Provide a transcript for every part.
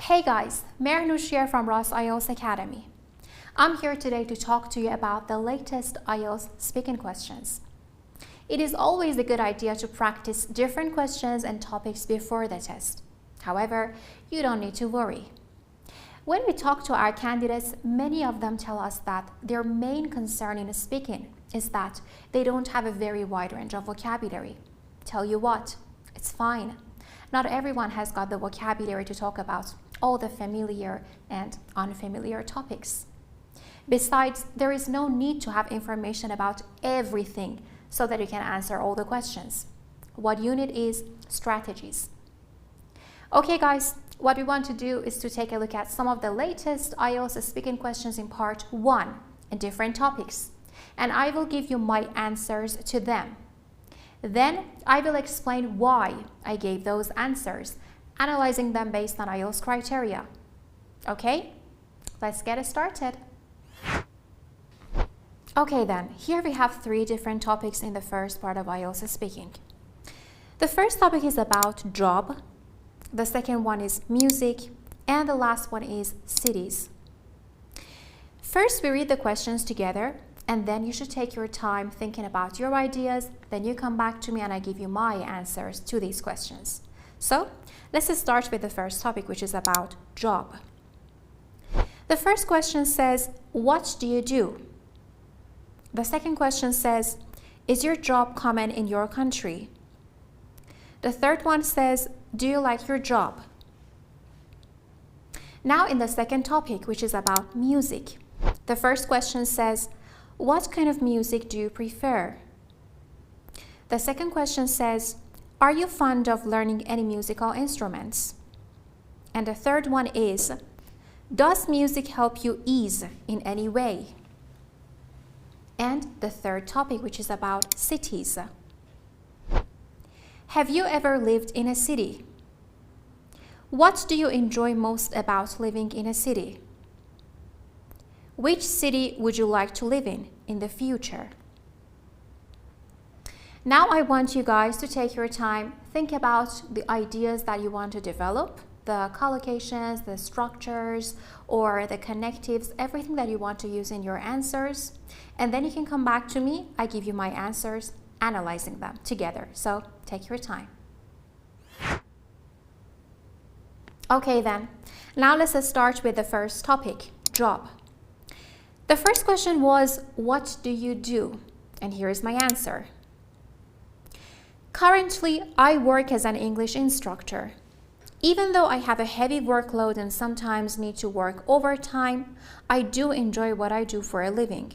Hey guys, Mehnush here from Ross IELTS Academy. I'm here today to talk to you about the latest IELTS speaking questions. It is always a good idea to practice different questions and topics before the test. However, you don't need to worry. When we talk to our candidates, many of them tell us that their main concern in speaking is that they don't have a very wide range of vocabulary. Tell you what, it's fine. Not everyone has got the vocabulary to talk about all the familiar and unfamiliar topics. Besides, there is no need to have information about everything so that you can answer all the questions. What you need is strategies. Okay guys, what we want to do is to take a look at some of the latest IELTS speaking questions in part 1 in different topics, and I will give you my answers to them. Then I will explain why I gave those answers, analyzing them based on IELTS criteria. Okay, let's get started. Okay then, here we have 3 different topics in the first part of IELTS speaking. The first topic is about job, the second one is music, and the last one is cities. First, we read the questions together, and then you should take your time thinking about your ideas. Then you come back to me and I give you my answers to these questions. So let's start with the first topic, which is about job. The first question says, what do you do? The second question says, is your job common in your country? The third one says, do you like your job? Now in the second topic, which is about music, the first question says, what kind of music do you prefer? The second question says, are you fond of learning any musical instruments? And the third one is, does music help you ease in any way? And the third topic, which is about cities. Have you ever lived in a city? What do you enjoy most about living in a city? Which city would you like to live in the future? Now I want you guys to take your time, think about the ideas that you want to develop, the collocations, the structures, or the connectives, everything that you want to use in your answers. And then you can come back to me. I give you my answers, analyzing them together. So take your time. Okay then, now let's start with the first topic, job. The first question was, what do you do? And here is my answer. Currently, I work as an English instructor. Even though I have a heavy workload and sometimes need to work overtime, I do enjoy what I do for a living.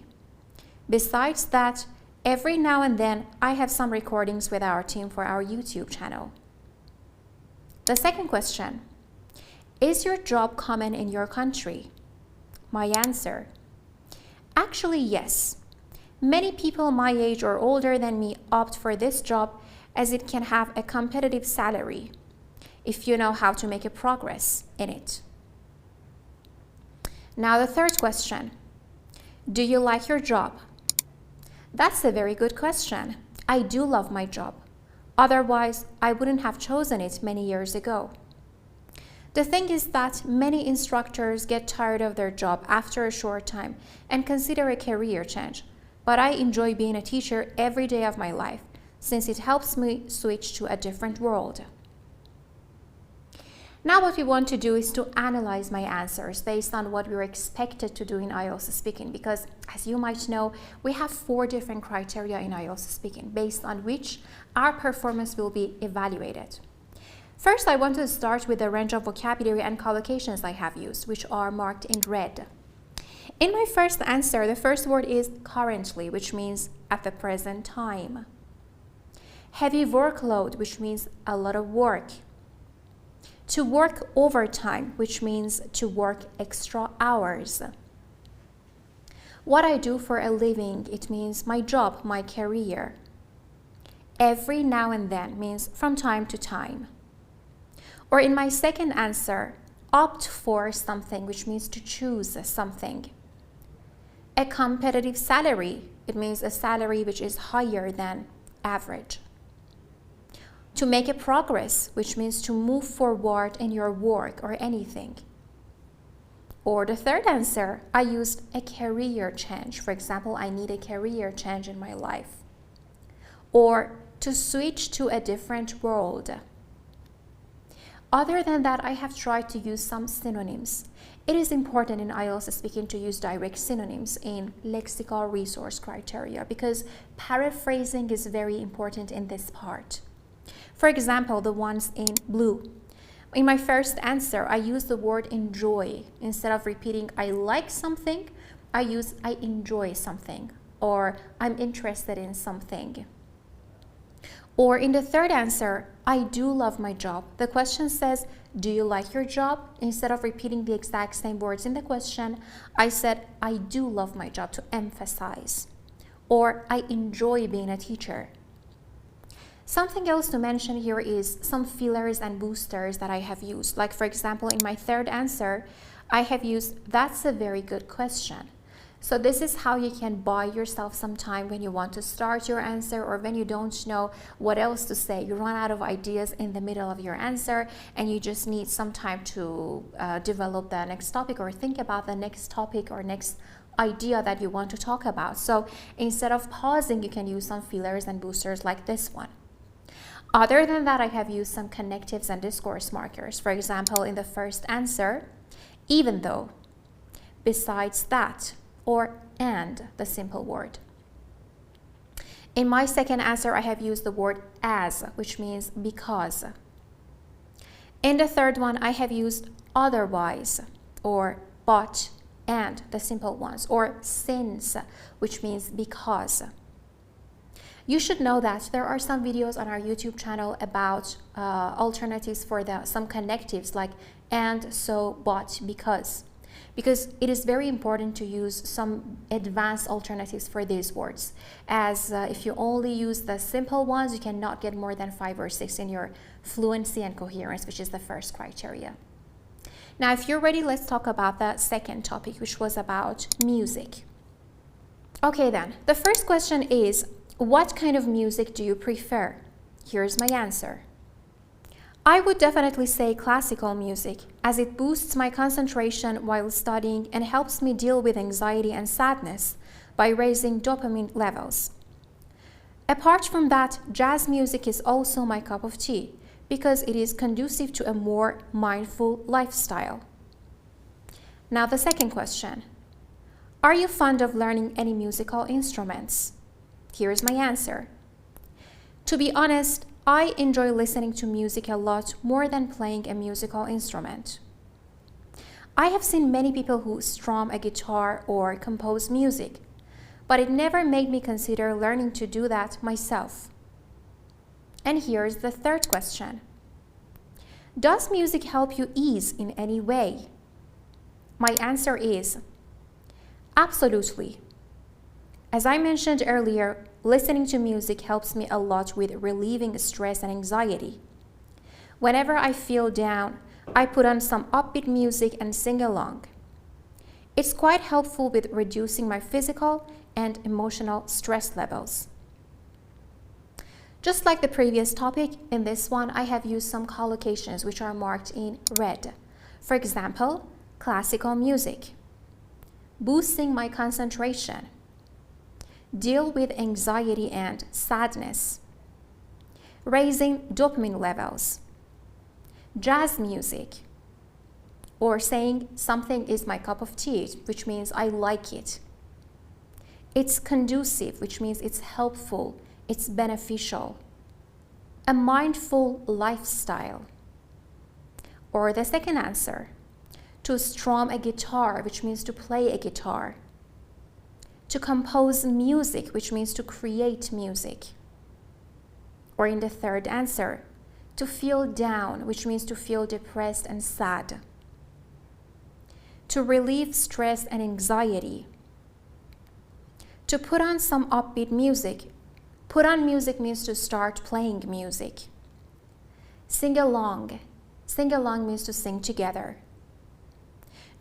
Besides that, every now and then I have some recordings with our team for our YouTube channel. The second question, is your job common in your country? My answer, actually yes. Many people my age or older than me opt for this job as it can have a competitive salary if you know how to make a progress in it. Now the third question, do you like your job? That's a very good question. I do love my job. Otherwise, I wouldn't have chosen it many years ago. The thing is that many instructors get tired of their job after a short time and consider a career change. But I enjoy being a teacher every day of my life since it helps me switch to a different world. Now what we want to do is to analyze my answers based on what we were expected to do in IELTS speaking, because as you might know, we have 4 different criteria in IELTS speaking based on which our performance will be evaluated. First, I want to start with the range of vocabulary and collocations I have used, which are marked in red. In my first answer, the first word is currently, which means at the present time. Heavy workload, which means a lot of work. To work overtime, which means to work extra hours. What I do for a living, it means my job, my career. Every now and then means from time to time. Or in my second answer, opt for something, which means to choose something. A competitive salary, it means a salary which is higher than average. To make a progress, which means to move forward in your work or anything. Or the third answer, I used a career change. For example, I need a career change in my life. Or to switch to a different world. Other than that, I have tried to use some synonyms. It is important in IELTS speaking to use direct synonyms in lexical resource criteria because paraphrasing is very important in this part. For example, the ones in blue. In my first answer, I used the word enjoy. Instead of repeating I like something, I use I enjoy something or I'm interested in something. Or in the third answer, I do love my job. The question says, do you like your job? Instead of repeating the exact same words in the question, I said, I do love my job to emphasize. Or I enjoy being a teacher. Something else to mention here is some fillers and boosters that I have used. Like for example, in my third answer, I have used, that's a very good question. So this is how you can buy yourself some time when you want to start your answer or when you don't know what else to say. You run out of ideas in the middle of your answer and you just need some time to develop the next topic or think about the next topic or next idea that you want to talk about. So instead of pausing, you can use some fillers and boosters like this one. Other than that, I have used some connectives and discourse markers. For example, in the first answer, even though, besides that, or and, the simple word. In my second answer, I have used the word as, which means because. In the third one, I have used otherwise, or but, and, the simple ones, or since, which means because. You should know that there are some videos on our YouTube channel about alternatives for some connectives like and, so, but, because it is very important to use some advanced alternatives for these words, as if you only use the simple ones, you cannot get more than 5 or 6 in your fluency and coherence, which is the first criteria. Now, if you're ready, let's talk about the second topic, which was about music. Okay then, the first question is, what kind of music do you prefer? Here's my answer. I would definitely say classical music, as it boosts my concentration while studying and helps me deal with anxiety and sadness by raising dopamine levels. Apart from that, jazz music is also my cup of tea because it is conducive to a more mindful lifestyle. Now the second question. Are you fond of learning any musical instruments? Here's my answer. To be honest, I enjoy listening to music a lot more than playing a musical instrument. I have seen many people who strum a guitar or compose music, but it never made me consider learning to do that myself. And here's the third question. Does music help you ease in any way? My answer is absolutely. As I mentioned earlier, listening to music helps me a lot with relieving stress and anxiety. Whenever I feel down, I put on some upbeat music and sing along. It's quite helpful with reducing my physical and emotional stress levels. Just like the previous topic, in this one I have used some collocations which are marked in red. For example, classical music, boosting my concentration, deal with anxiety and sadness, raising dopamine levels, jazz music, or saying something is my cup of tea, which means I like it. It's conducive, which means it's helpful, it's beneficial. A mindful lifestyle. Or the second answer, to strum a guitar, which means to play a guitar. To compose music, which means to create music. Or in the third answer, to feel down, which means to feel depressed and sad. To relieve stress and anxiety. To put on some upbeat music. Put on music means to start playing music. Sing along. Sing along means to sing together.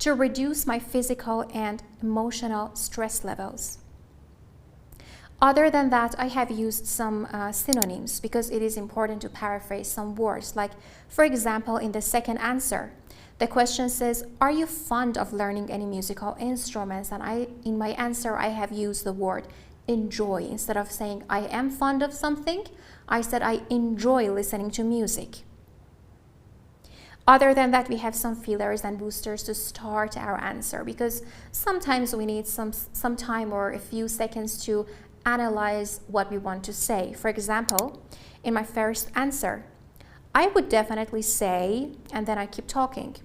To reduce my physical and emotional stress levels. Other than that, I have used some synonyms because it is important to paraphrase some words. Like, for example, in the second answer, the question says, are you fond of learning any musical instruments? And in my answer, I have used the word enjoy. Instead of saying I am fond of something, I said I enjoy listening to music. Other than that, we have some fillers and boosters to start our answer because sometimes we need some time or a few seconds to analyze what we want to say. For example, in my first answer, I would definitely say, and then I keep talking.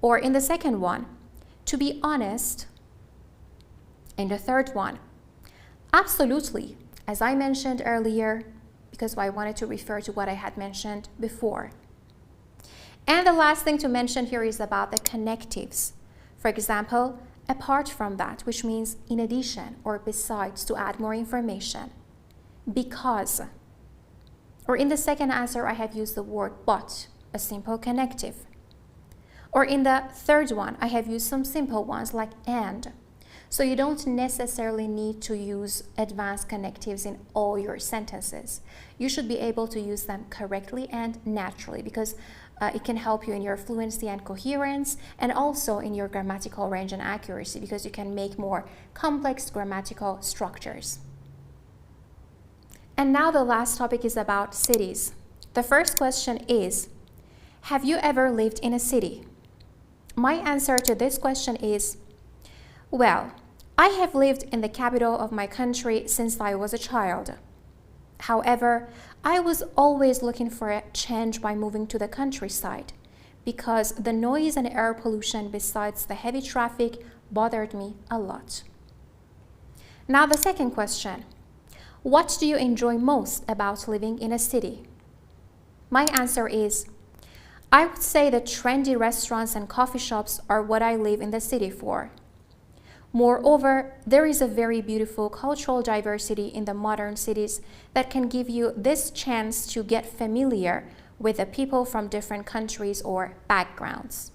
Or in the second one, to be honest. In the third one, absolutely, as I mentioned earlier, because I wanted to refer to what I had mentioned before. And the last thing to mention here is about the connectives. For example, apart from that, which means in addition or besides, to add more information. Because. Or in the second answer, I have used the word but, a simple connective. Or in the third one, I have used some simple ones like and. So you don't necessarily need to use advanced connectives in all your sentences. You should be able to use them correctly and naturally because it can help you in your fluency and coherence and also in your grammatical range and accuracy because you can make more complex grammatical structures. And now the last topic is about cities. The first question is, have you ever lived in a city? My answer to this question is, well, I have lived in the capital of my country since I was a child. However, I was always looking for a change by moving to the countryside because the noise and air pollution besides the heavy traffic bothered me a lot. Now the second question, what do you enjoy most about living in a city? My answer is, I would say the trendy restaurants and coffee shops are what I live in the city for. Moreover, there is a very beautiful cultural diversity in the modern cities that can give you this chance to get familiar with the people from different countries or backgrounds.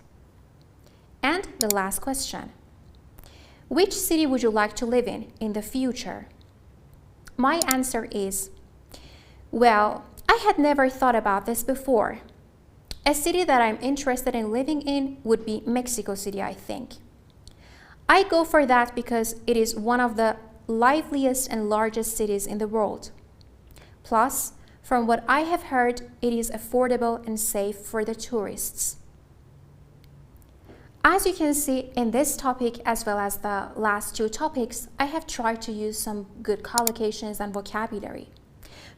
And the last question, which city would you like to live in the future? My answer is, well, I had never thought about this before. A city that I'm interested in living in would be Mexico City, I think. I go for that because it is one of the liveliest and largest cities in the world. Plus, from what I have heard, it is affordable and safe for the tourists. As you can see in this topic as well as the last two topics, I have tried to use some good collocations and vocabulary.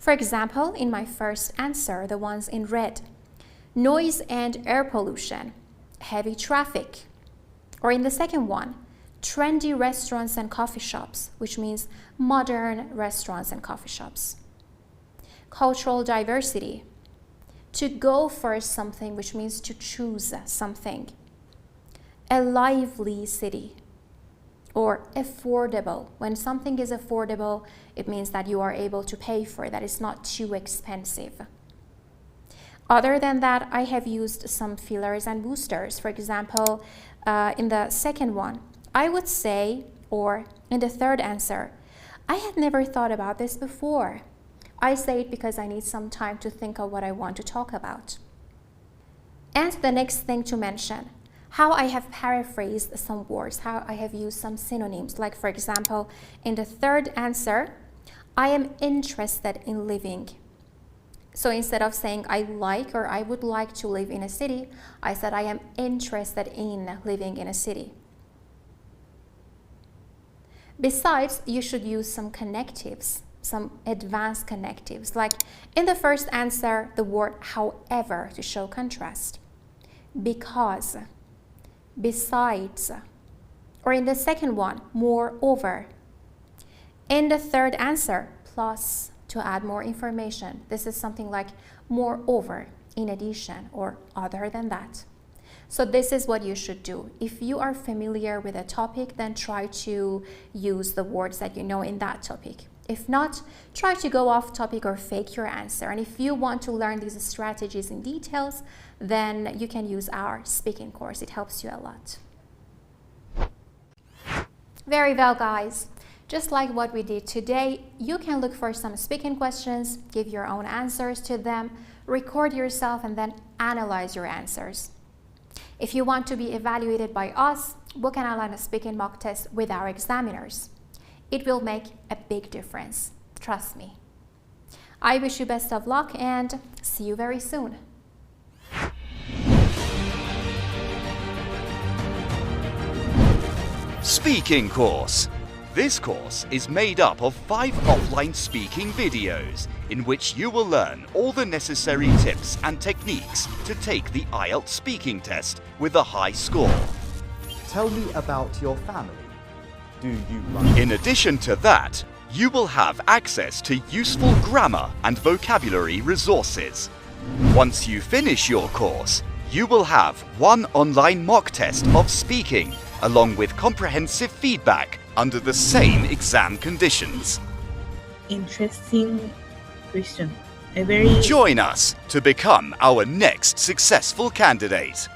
For example, in my first answer, the ones in red, noise and air pollution, heavy traffic. Or in the second one, trendy restaurants and coffee shops, which means modern restaurants and coffee shops. Cultural diversity, to go for something, which means to choose something. A lively city, or affordable. When something is affordable, it means that you are able to pay for it, that it's not too expensive. Other than that, I have used some fillers and boosters. For example, in the second one, I would say, or in the third answer, I had never thought about this before. I say it because I need some time to think of what I want to talk about. And the next thing to mention, how I have paraphrased some words, how I have used some synonyms. Like, for example, in the third answer, I am interested in living. So instead of saying I like or I would like to live in a city, I said I am interested in living in a city. Besides, you should use some connectives, some advanced connectives. Like in the first answer, the word however to show contrast. Because, besides. Or in the second one, moreover. In the third answer, plus, to add more information. This is something like moreover, in addition, or other than that. So this is what you should do. If you are familiar with a topic, then try to use the words that you know in that topic. If not, try to go off topic or fake your answer. And if you want to learn these strategies in details, then you can use our speaking course. It helps you a lot. Very well, guys. Just like what we did today, you can look for some speaking questions, give your own answers to them, record yourself, and then analyze your answers. If you want to be evaluated by us, book an online speaking mock test with our examiners. It will make a big difference, trust me. I wish you best of luck and see you very soon. Speaking course. This course is made up of 5 offline speaking videos in which you will learn all the necessary tips and techniques to take the IELTS speaking test with a high score. Tell me about your family. Do you like... In addition to that, you will have access to useful grammar and vocabulary resources. Once you finish your course, you will have 1 online mock test of speaking along with comprehensive feedback under the same exam conditions. Interesting question. Join us to become our next successful candidate.